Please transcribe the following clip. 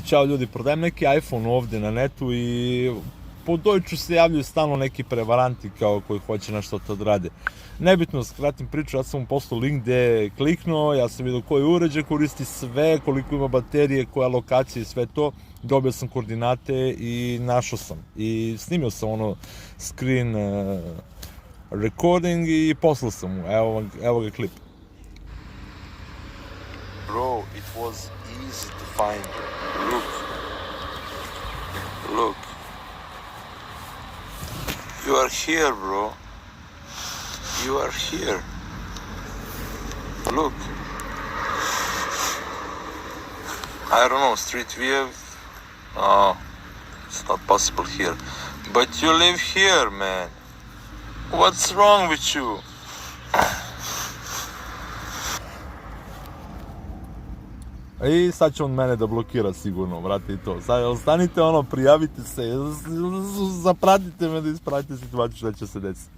Ćao ljudi, prodajem neki iPhone ovdje na netu i po Deutschu se javljaju stalno neki prevaranti kao koji hoće nešto to da rade. Nebitno, skratim priču, ja sam mu poslao link gdje je kliknuo, ja sam vidio koji uređaj koristi sve, koliko ima baterije, koja lokacija i sve to. Dobio sam koordinate i našao sam. I snimio sam screen recording i poslao sam mu, evo ga klip. Bro, it was easy to find you. Look. You are here, bro. You are here. Look. I don't know, Street View. Oh, it's not possible here. But you live here, man. What's wrong with you? I sad će on mene da blokira sigurno, brate, i to. Sad, ostanite prijavite se, zapratite me da ispratite situaciju šta će se desiti.